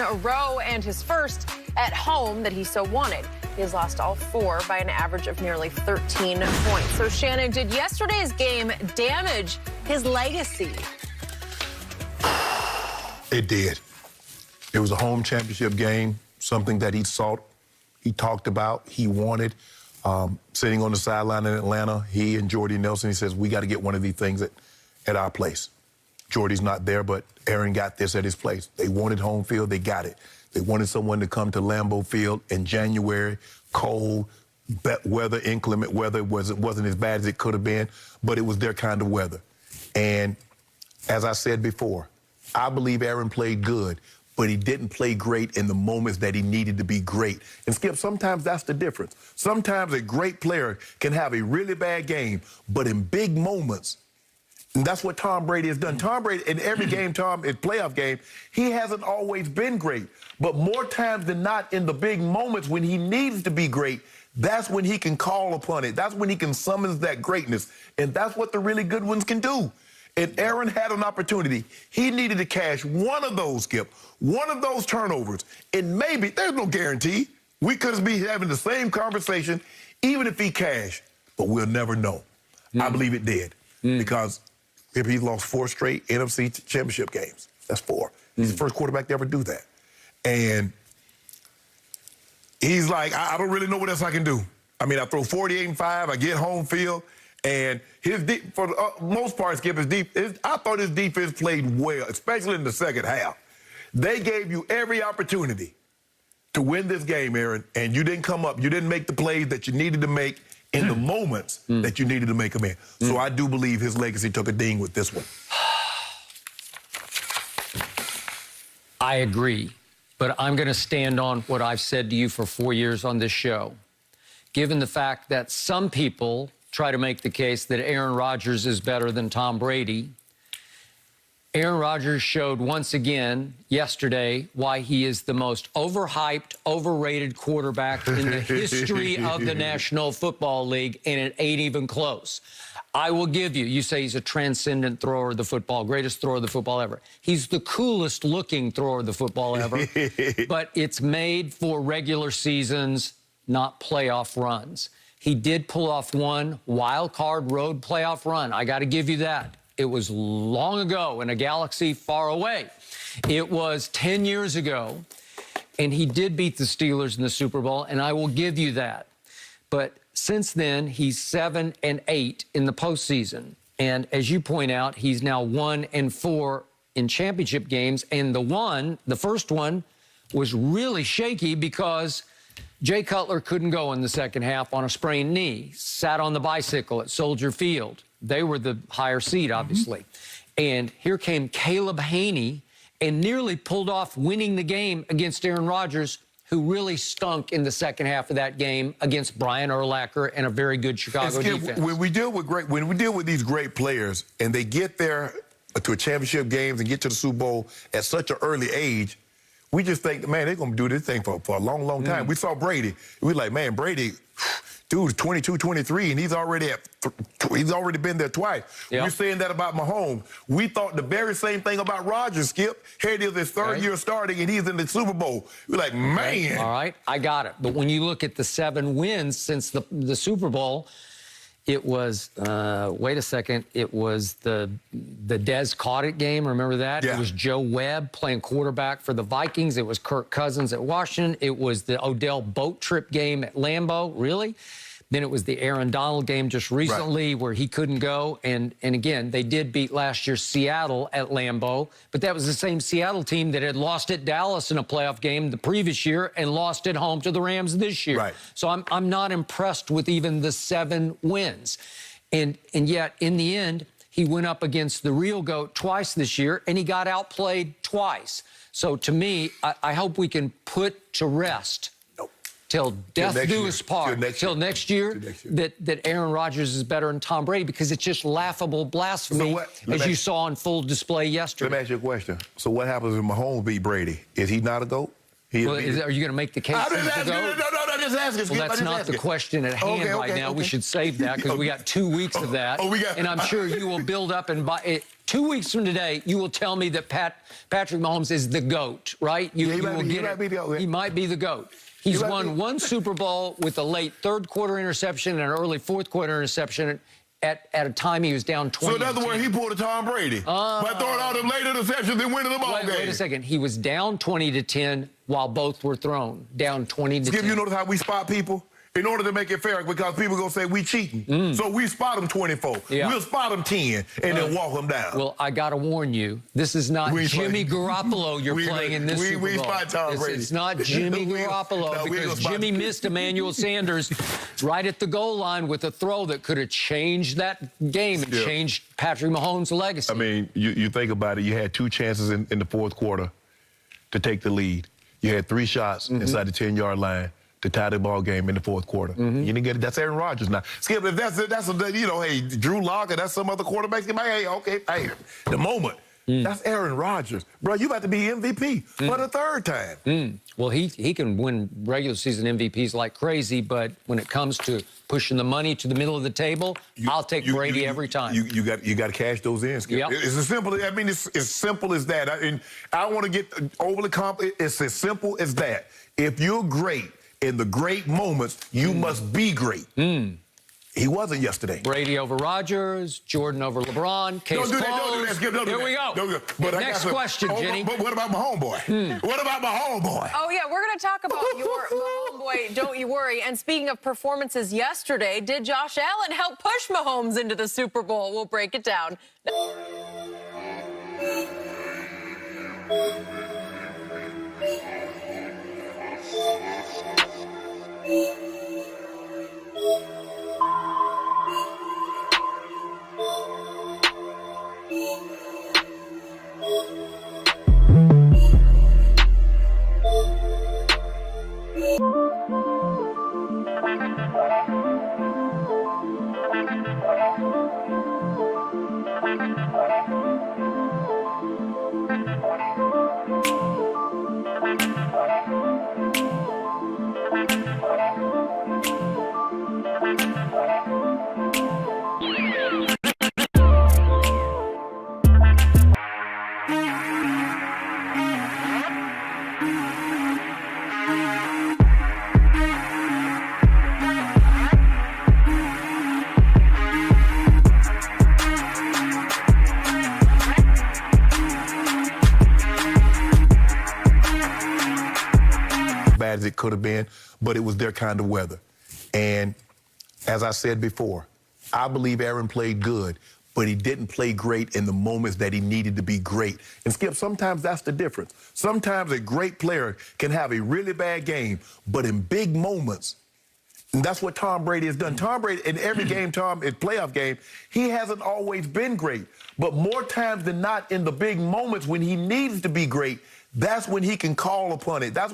a row and his first at home that he so wanted. He has lost all 4 by an average of nearly 13 points. So, Shannon, did yesterday's game damage his legacy? It did. It was a home championship game, something that he sought, he talked about, he wanted. Sitting on the sideline in Atlanta, he and Jordy Nelson, he says, we got to get one of these things at our place. Jordy's not there, but Aaron got this at his place. They wanted home field, they got it. They wanted someone to come to Lambeau Field in January, cold, weather, inclement weather. It wasn't as bad as it could have been, but it was their kind of weather. And as I said before, I believe Aaron played good, but he didn't play great in the moments that he needed to be great. And, Skip, sometimes that's the difference. Sometimes a great player can have a really bad game, but in big moments, and that's what Tom Brady has done. Tom Brady, in every game, in playoff game, he hasn't always been great. But more times than not, in the big moments when he needs to be great, that's when he can call upon it. That's when he can summon that greatness. And that's what the really good ones can do. And Aaron had an opportunity. He needed to cash one of those, Skip, one of those turnovers. And maybe, there's no guarantee, we could be having the same conversation even if he cashed. But we'll never know. I believe it did. Because if he lost 4 straight NFC Championship games, that's 4. He's the first quarterback to ever do that. And he's like, I don't really know what else I can do. I mean, I throw 48-5, I get home field, and for the most part, Skip, I thought his defense played well, especially in the second half. They gave you every opportunity to win this game, Aaron, and you didn't come up. You didn't make the plays that you needed to make in the moments that you needed to make them in. So I do believe his legacy took a ding with this one. I agree, but I'm going to stand on what I've said to you for 4 years on this show. Given the fact that some people try to make the case that Aaron Rodgers is better than Tom Brady, Aaron Rodgers showed once again yesterday why he is the most overhyped, overrated quarterback in the history of the National Football League, and it ain't even close. I will give you, you say he's a transcendent thrower of the football, greatest thrower of the football ever. He's the coolest looking thrower of the football ever, but it's made for regular seasons, not playoff runs. He did pull off one wild card road playoff run. I got to give you that. It was long ago in a galaxy far away. It was 10 years ago, and he did beat the Steelers in the Super Bowl, and I will give you that. But since then, he's 7-8 in the postseason. And as you point out, he's now 1-4 in championship games. And the first one, was really shaky because Jay Cutler couldn't go in the second half on a sprained knee, sat on the bicycle at Soldier Field. They were the higher seed, obviously. And here came Caleb Haney and nearly pulled off winning the game against Aaron Rodgers, who really stunk in the second half of that game against Brian Urlacher and a very good Chicago defense. When we deal with these great players and they get there to a championship games and get to the Super Bowl at such an early age, we just think, man, they're going to do this thing for a long, long time. We saw Brady. We like, man, Brady, dude's 22, 23, and he's already been there twice. Yep. We're saying that about Mahomes. We thought the very same thing about Rodgers, Skip. Here it is, his third year starting, and he's in the Super Bowl. We're like, man. All right, I got it. But when you look at the 7 wins since the Super Bowl, it was, wait a second, it was the Dez Cauditt game, remember that? Yeah. It was Joe Webb playing quarterback for the Vikings. It was Kirk Cousins at Washington. It was the Odell boat trip game at Lambeau, really? Then it was the Aaron Donald game just recently where he couldn't go. And again, they did beat last year's Seattle at Lambeau, but that was the same Seattle team that had lost at Dallas in a playoff game the previous year and lost at home to the Rams this year. Right. So I'm not impressed with even the 7 wins. And yet, in the end, he went up against the real GOAT twice this year, and he got outplayed twice. So to me, I hope we can put to rest till death do us part, till next year, that Aaron Rodgers is better than Tom Brady, because it's just laughable blasphemy, as you saw on full display yesterday. Let me ask you a question. So what happens if Mahomes beat Brady? Is he not a GOAT? Well, are you going to make the case? No, just ask. Well, that's not the question at hand right now. We should save that because we got 2 weeks of that. And I'm sure you will build up and 2 weeks from today, you will tell me that Patrick Mahomes is the GOAT, right? He might be the GOAT. He's won one Super Bowl with a late third-quarter interception and an early fourth-quarter interception at a time he was down 20. So in other words, he pulled a Tom Brady by throwing all them late interceptions and winning the ball game. Wait a second. He was down 20-10 while both were thrown. Down 20-10. Skip, you notice how we spot people? In order to make it fair, because people going to say we cheating. So we spot them 24. Yeah. We'll spot them 10 and then walk them down. Well, I got to warn you, this is not Jimmy Garoppolo you're playing in this Super Bowl. We spot Tom Brady. It's not Jimmy Garoppolo because Jimmy missed Emmanuel Sanders right at the goal line with a throw that could have changed that game and changed Patrick Mahomes' legacy. I mean, you think about it. You had 2 chances in the fourth quarter to take the lead. You had 3 shots inside the 10-yard line to tie the ball game in the fourth quarter. You didn't get it. That's Aaron Rodgers now. Skip, if that's you know, hey, Drew Lock or that's some other quarterback, hey, okay, hey, the moment. That's Aaron Rodgers. Bro, you about to be MVP for the 3rd time. Well, he can win regular season MVPs like crazy, but when it comes to pushing the money to the middle of the table, I'll take Brady every time. You got to cash those in, Skip. Yep. It's as simple. I mean, it's as simple as that. I don't want to get overly complicated. It's as simple as that. If you're great in the great moments, you must be great. He wasn't yesterday. Brady over Rodgers, Jordan over LeBron. Case Don't do that, Skip. Don't do that. Here we go. But next question, Jenny. But what about my homeboy? What about my homeboy? Oh, yeah, we're going to talk about your homeboy, don't you worry. And speaking of performances yesterday, did Josh Allen help push Mahomes into the Super Bowl? We'll break it down. Bad as it could have been, but it was their kind of weather. And as I said before, I believe Aaron played good, but he didn't play great in the moments that he needed to be great. And Skip, sometimes that's the difference. Sometimes a great player can have a really bad game, but in big moments, and that's what Tom Brady has done. Tom Brady, in every game, in playoff game, he hasn't always been great. But more times than not, in the big moments when he needs to be great, that's when he can call upon it. That's